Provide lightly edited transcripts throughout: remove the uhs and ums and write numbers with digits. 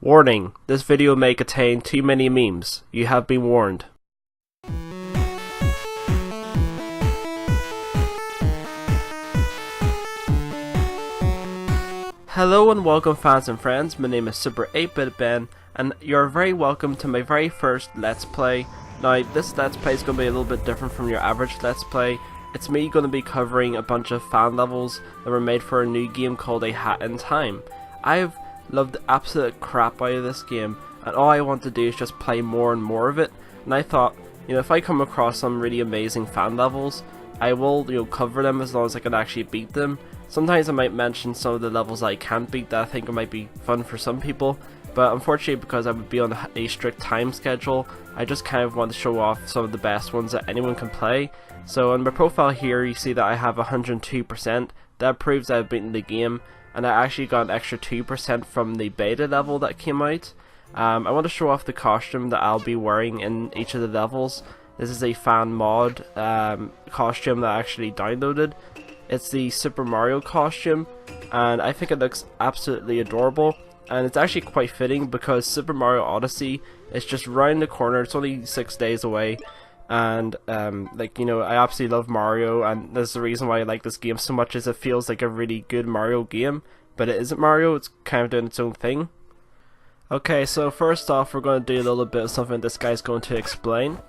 Warning, this video may contain too many memes. You have been warned. Hello and welcome fans and friends, my name is Super 8-Bit Ben and you're very welcome to my very first Let's Play. Now this Let's Play is going to be a little bit different from your average Let's Play. It's me going to be covering a bunch of fan levels that were made for a new game called A Hat in Time. I've loved the absolute crap out of this game and all I want to do is just play more and more of it, and I thought, if I come across some really amazing fan levels, I will cover them as long as I can actually beat them. Sometimes I might mention some of the levels I can't beat that I think it might be fun for some people, but unfortunately because I would be on a strict time schedule, I just kind of want to show off some of the best ones that anyone can play. So on my profile here you see that I have 102%, that proves I've beaten the game, and I actually got an extra 2% from the beta level that came out. I want to show off the costume that I'll be wearing in each of the levels. This is a fan mod costume that I actually downloaded. It's the Super Mario costume and I think it looks absolutely adorable, and it's actually quite fitting because Super Mario Odyssey is just round the corner. It's only 6 days away, and I absolutely love Mario, and that's the reason why I like this game so much, is it feels like a really good Mario game, but it isn't Mario, it's kind of doing its own thing. Okay, so first off we're going to do a little bit of something this guy's going to explain.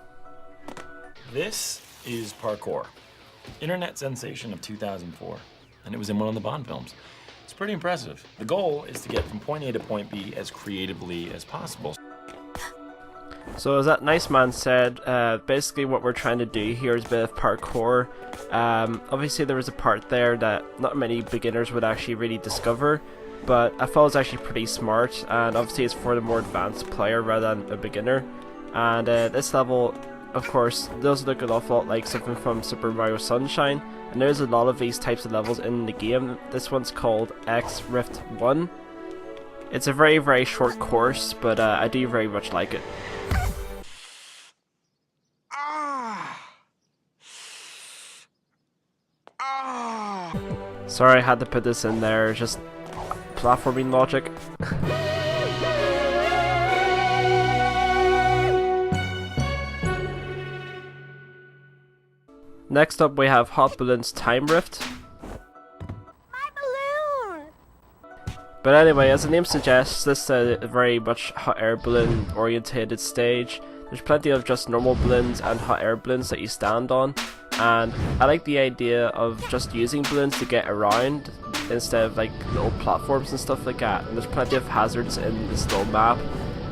This is parkour. Internet sensation of 2004, and it was in one of the Bond films. It's pretty impressive. The goal is to get from point A to point B as creatively as possible. So as that nice man said, basically what we're trying to do here is a bit of parkour. Obviously there was a part there that not many beginners would actually really discover, but I thought it was actually pretty smart, and obviously it's for the more advanced player rather than a beginner. And this level, of course, does look an awful lot like something from Super Mario Sunshine, and there's a lot of these types of levels in the game. This one's called X Rift 1. It's a very, very short course, but I do very much like it. Sorry I had to put this in there, just platforming logic. Next up we have Hot Balloon's Time Rift. My balloon! But anyway, as the name suggests, this is a very much hot air balloon orientated stage. There's plenty of just normal balloons and hot air balloons that you stand on, and I like the idea of just using balloons to get around instead of like little platforms and stuff like that. And there's plenty of hazards in this little map.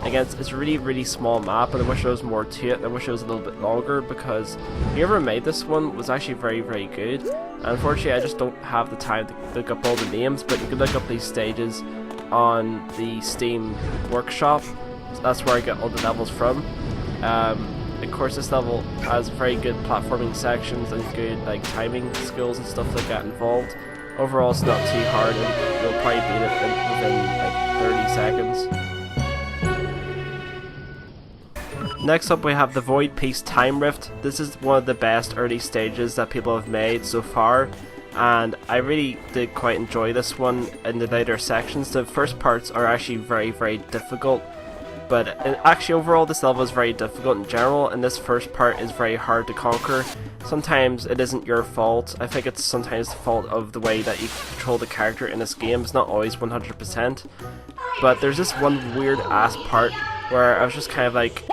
Again, it's a really, really small map, and I wish there was more to it. I wish it was a little bit longer, because whoever made this one was actually very, very good. And unfortunately, I just don't have the time to look up all the names, but you can look up these stages on the Steam Workshop. So that's where I get all the levels from. Of course, this level has very good platforming sections and good timing skills and stuff like that involved. Overall, it's not too hard, and you'll probably beat it within 30 seconds. Next up we have the Void Peace Time Rift. This is one of the best early stages that people have made so far, and I really did quite enjoy this one in the later sections. The first parts are actually very, very difficult, but actually overall this level is very difficult in general, and this first part is very hard to conquer. Sometimes it isn't your fault. I think it's sometimes the fault of the way that you control the character in this game. It's not always 100%, but there's this one weird ass part where I was just kind of like,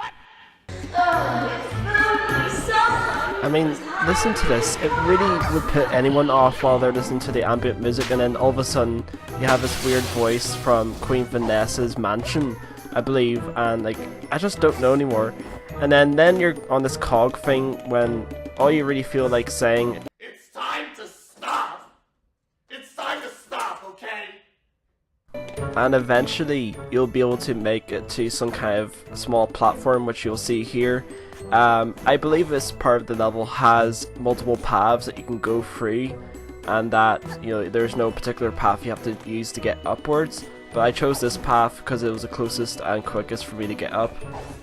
I mean, listen to this. It really would put anyone off while they're listening to the ambient music, and then all of a sudden you have this weird voice from Queen Vanessa's mansion, I believe, and I just don't know anymore. And then you're on this cog thing when all you really feel like saying, "It's time to stop! It's time to stop, okay?" And eventually you'll be able to make it to some kind of small platform, which you'll see here. I believe this part of the level has multiple paths that you can go through, and that there's no particular path you have to use to get upwards, but I chose this path because it was the closest and quickest for me to get up,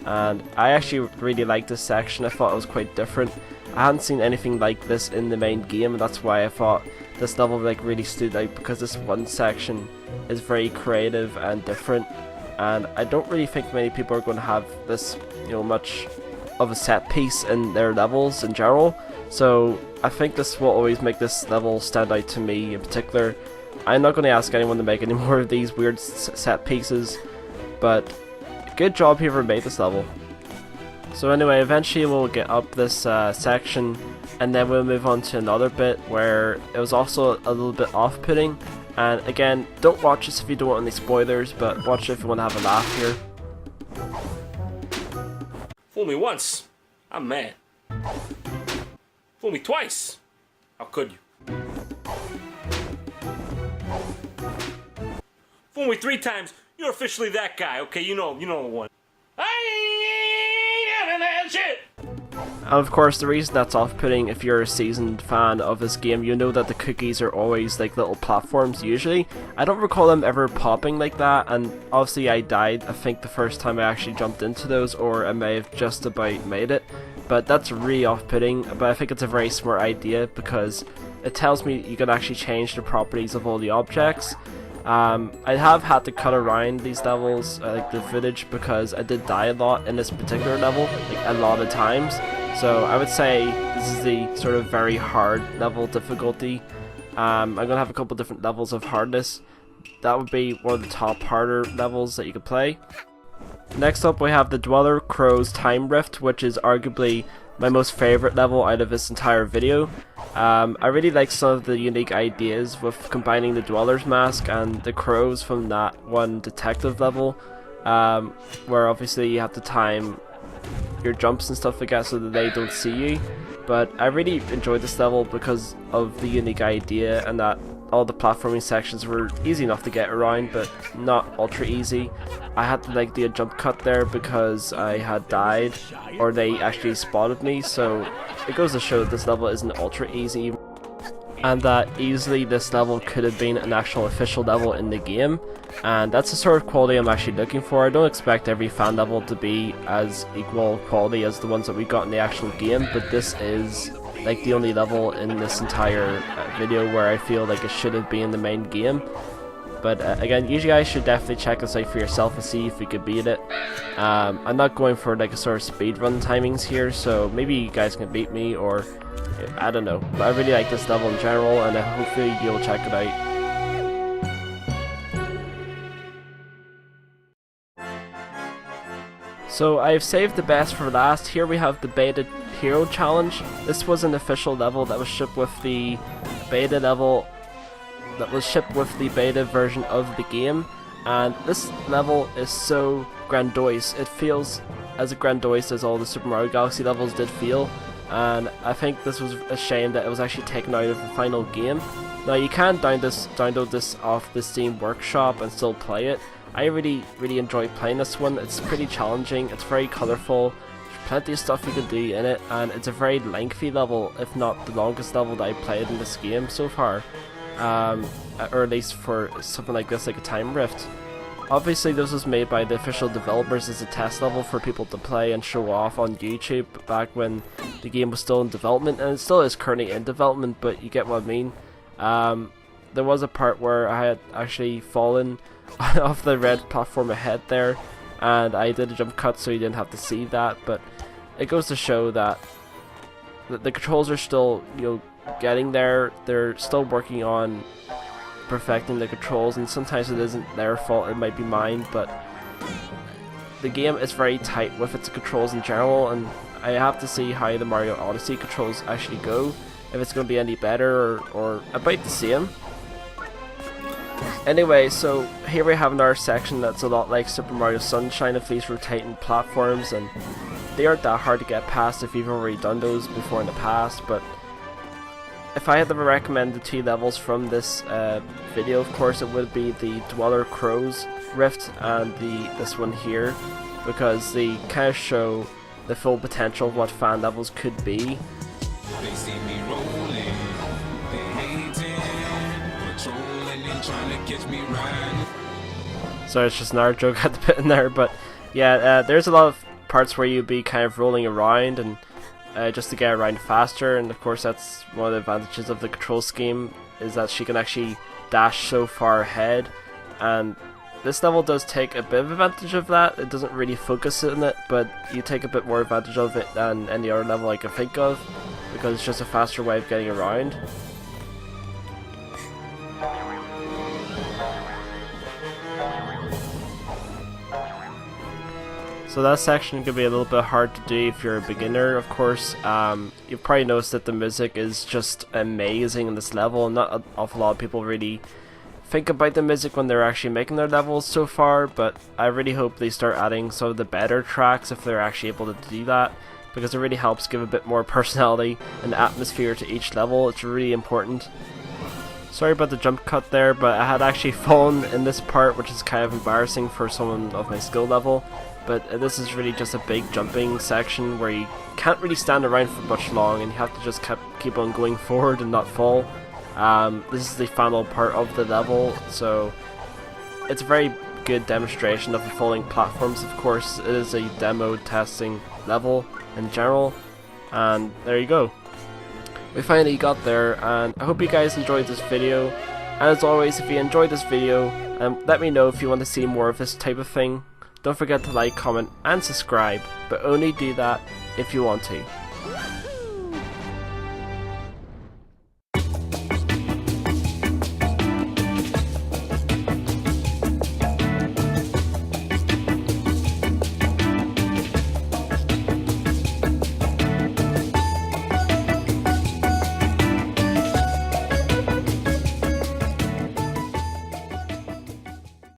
and I actually really liked this section. I thought it was quite different. I hadn't seen anything like this in the main game, and that's why I thought this level really stood out, because this one section is very creative and different. and I don't really think many people are going to have this, much of a set piece in their levels in general. So I think this will always make this level stand out to me in particular. I'm not going to ask anyone to make any more of these weird set pieces, but good job whoever made this level. So anyway, eventually we'll get up this section, and then we'll move on to another bit where it was also a little bit off-putting. And again, don't watch this if you don't want any spoilers, but watch it if you want to have a laugh here. Fool me once, I'm mad. Fool me twice, how could you? Fool me 3 times, you're officially that guy, okay? You know the one. I ain't having that shit! And of course, the reason that's off-putting, if you're a seasoned fan of this game, you know that the cookies are always like little platforms usually. I don't recall them ever popping like that, and obviously I died, I think, the first time I actually jumped into those, or I may have just about made it. But that's really off-putting, but I think it's a very smart idea because it tells me you can actually change the properties of all the objects. I have had to cut around these levels, like the footage, because I did die a lot in this particular level, like a lot of times. So I would say this is the sort of very hard level difficulty. I'm going to have a couple different levels of hardness. That would be one of the top harder levels that you could play. Next up we have the Dweller Crow's Time Rift, which is arguably my most favourite level out of this entire video. I really like some of the unique ideas with combining the Dweller's Mask and the crows from that one detective level, where obviously you have to time your jumps and stuff like that so that they don't see you. But I really enjoyed this level because of the unique idea and that all the platforming sections were easy enough to get around, but not ultra easy. I had to do a jump cut there because I had died, or they actually spotted me, so it goes to show that this level isn't ultra easy, and that easily this level could have been an actual official level in the game, and that's the sort of quality I'm actually looking for. I don't expect every fan level to be as equal quality as the ones that we got in the actual game, but this is like the only level in this entire video where I feel like it should have been the main game. But again, you guys should definitely check this out for yourself and see if you could beat it. I'm not going for like a sort of speedrun timings here, so maybe you guys can beat me, or I don't know. But I really like this level in general, and hopefully you'll check it out. So I've saved the best for last. Here we have the Beta Hero Challenge. This was an official level that was shipped with the beta level, that was shipped with the beta version of the game, and this level is so grandiose. It feels as grandiose as all the Super Mario Galaxy levels did feel, and I think this was a shame that it was actually taken out of the final game. Now you can download this off the Steam Workshop and still play it. I really enjoy playing this one. It's pretty challenging, it's very colourful, there's plenty of stuff you can do in it, and it's a very lengthy level, if not the longest level that I played in this game so far. Or at least for something like this, like a Time Rift. Obviously this was made by the official developers as a test level for people to play and show off on YouTube back when the game was still in development, and it still is currently in development, but you get what I mean. There was a part where I had actually fallen off the red platform ahead there, and I did a jump cut so you didn't have to see that, but it goes to show that the controls are still, getting there. They're still working on perfecting the controls, and sometimes it isn't their fault, it might be mine, but the game is very tight with its controls in general, and I have to see how the Mario Odyssey controls actually go, if it's going to be any better or about the same. Anyway, so here we have another section that's a lot like Super Mario Sunshine of these rotating platforms, and they aren't that hard to get past if you've already done those before in the past, but if I had to recommend the 2 levels from this video, of course it would be the Dweller Crow's Rift and this one here, because they kind of show the full potential of what fan levels could be. They see me rolling, they hating, patrolling and trying to catch me riding. Sorry, it's just another joke I had to put in there, but yeah, there's a lot of parts where you'd be kind of rolling around and just to get around faster, and of course that's one of the advantages of the control scheme, is that she can actually dash so far ahead, and this level does take a bit of advantage of that. It doesn't really focus on it, but you take a bit more advantage of it than any other level I can think of, because it's just a faster way of getting around. So that section can be a little bit hard to do if you're a beginner, of course. You've probably noticed that the music is just amazing in this level, and not an awful lot of people really think about the music when they're actually making their levels so far, but I really hope they start adding some of the better tracks if they're actually able to do that, because it really helps give a bit more personality and atmosphere to each level. It's really important. Sorry about the jump cut there, but I had actually fallen in this part, which is kind of embarrassing for someone of my skill level. But this is really just a big jumping section where you can't really stand around for much long, and you have to just keep on going forward and not fall. This is the final part of the level, so it's a very good demonstration of the falling platforms. Of course, it is a demo testing level in general, and there you go. We finally got there, and I hope you guys enjoyed this video. And as always, if you enjoyed this video, let me know if you want to see more of this type of thing. Don't forget to like, comment, and subscribe, but only do that if you want to.